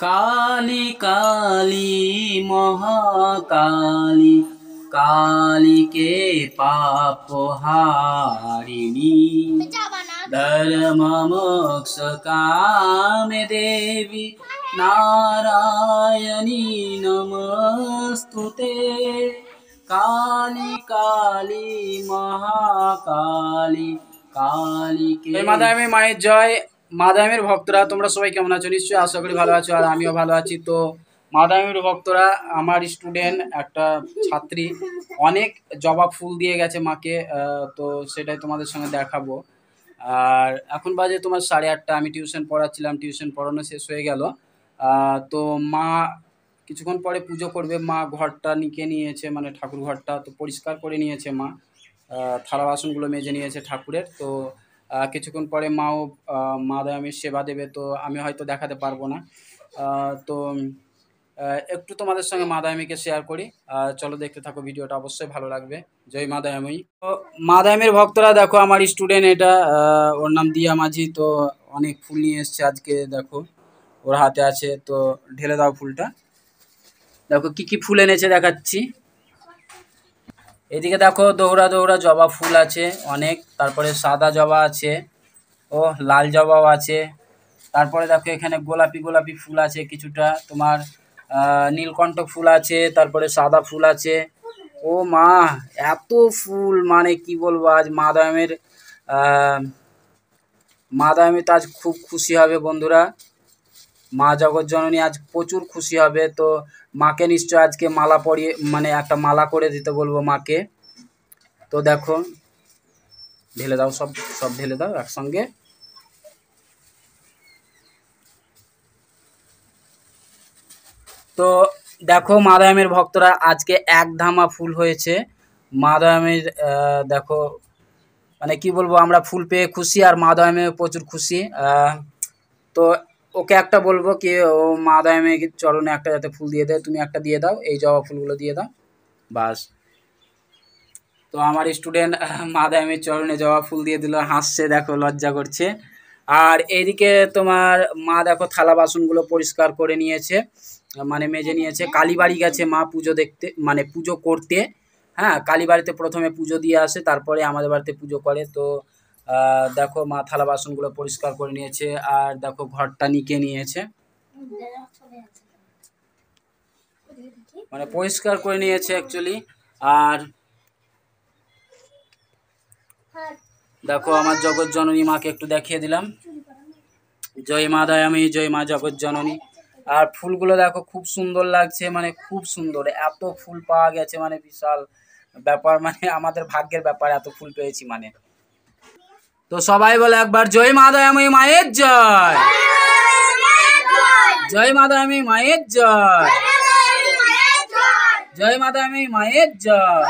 काली काली महाकाली, काली के पाप हारिणी, धर्म मोक्ष काम देवी नारायणी नमस्तुते। काली काली महाकाली, काली के मादामी माয়ের জয়। মাদামের ভক্তরা তোমরা সবাই কেমন আছো? নিশ্চয়ই আশা করি ভালো আছো, আর আমিও ভালো আছি। তো মাদামের ভক্তরা, আমার স্টুডেন্ট একটা ছাত্রী অনেক জবা ফুল দিয়ে গেছে মাকে, তো সেটাই তোমাদের সঙ্গে দেখাবো। আর এখন বাজে তোমার 8:30, আমি টিউশন পড়াচ্ছিলাম, টিউশন পড়ানো শেষ হয়ে গেল। তো মা কিছুক্ষণ পরে পুজো করবে। মা ঘরটা নিকে নিয়েছে, মানে ঠাকুর ঘরটা তো পরিষ্কার করে নিয়েছে মা, থালা বাসনগুলো মেজে নিয়েছে ঠাকুরের। তো কিছুক্ষণ পরে মাও মাদামের সেবা দেবে, তো আমি হয়তো দেখাতে পারবো না। তো একটু তোমাদের সঙ্গে মাদায়ামিকে শেয়ার করি, চলো দেখতে থাকো ভিডিওটা, অবশ্যই ভালো লাগবে। জয় মাদায়ামি। তো মাদায়ামের ভক্তরা দেখো, আমার স্টুডেন্ট এটা, ওর নাম দিয়া মাঝি। তো অনেক ফুল নিয়ে এসছে আজকে, দেখো ওর হাতে আছে, তো ঢেলে দাও ফুলটা। দেখো কি কি ফুল এনেছে দেখাচ্ছি। এদিকে দেখো দৌড়া দৌড়া জবা ফুল আছে অনেক, তারপরে সাদা জবা আছে, ও লাল জবাও আছে। তারপরে দেখো এখানে গোলাপি গোলাপি ফুল আছে কিছুটা, তোমার নীলকণ্ঠ ফুল আছে, তারপরে সাদা ফুল আছে। ও মা, এত ফুল, মানে কি বলবো, আজ মাদামের মাদামি তো আজ খুব খুশি হবে বন্ধুরা। মা জগৎ জননী আজ প্রচুর খুশি হবে। তো মাকে নিশ্চয় আজকে মালা পরিয়ে, মানে একটা মালা করে দিতে বলবো মাকে। তো দেখো ঢেলে দাও, সব সব ঢেলে দাও একসঙ্গে। তো দেখো মাদায়ামের ভক্তরা, আজকে এক ধামা ফুল হয়েছে মাদায়ামের। দেখো মানে কি বলবো, আমরা ফুল পেয়ে খুশি, আর মাদায়ামে প্রচুর খুশি। তো ওকে একটা বলবো কি, ও মাদায়ামের চরণে একটা যাতে ফুল দিয়ে দেয়, তুমি একটা দিয়ে দাও, এই জবা ফুলগুলো দিয়ে দাও, বাস। তো আমার স্টুডেন্ট মাদায়ামের চরণে জবা ফুল দিয়ে দিল, হাসছে, দেখো লজ্জা করছে। আর এইদিকে তোমার মা দেখো থালা বাসনগুলো পরিষ্কার করে নিয়েছে, মানে মেজে নিয়েছে। কালীবাড়ি গেছে মা পুজো দেখতে, মানে পুজো করতে। হ্যাঁ, কালীবাড়িতে প্রথমে পুজো দিয়ে আসে, তারপরে আমাদের বাড়িতে পুজো করে। তো দেখো মা থালা বাসনগুলো পরিষ্কার করে নিয়েছে, আর দেখো ঘরটা নিকে নিয়েছে, মানে পরিষ্কার করে নিয়েছে অ্যাকচুয়ালি। আর দেখো আমার জগৎ জননী মাকে একটু দেখিয়ে দিলাম। জয় মাদায়ামি, জয় মা জগৎ জননী। আর ফুলগুলো দেখো খুব সুন্দর লাগছে, মানে খুব সুন্দর, এত ফুল পাওয়া গেছে, মানে বিশাল ব্যাপার, মানে আমাদের ভাগ্যের ব্যাপার, এত ফুল পেয়েছি মানে। তো সবাই বলে একবার জয় মাদায়ামি মায়ের জয়, জয় মাদায়ামি মায়ের জয়, জয় মাদায়ামি মায়ের জয়।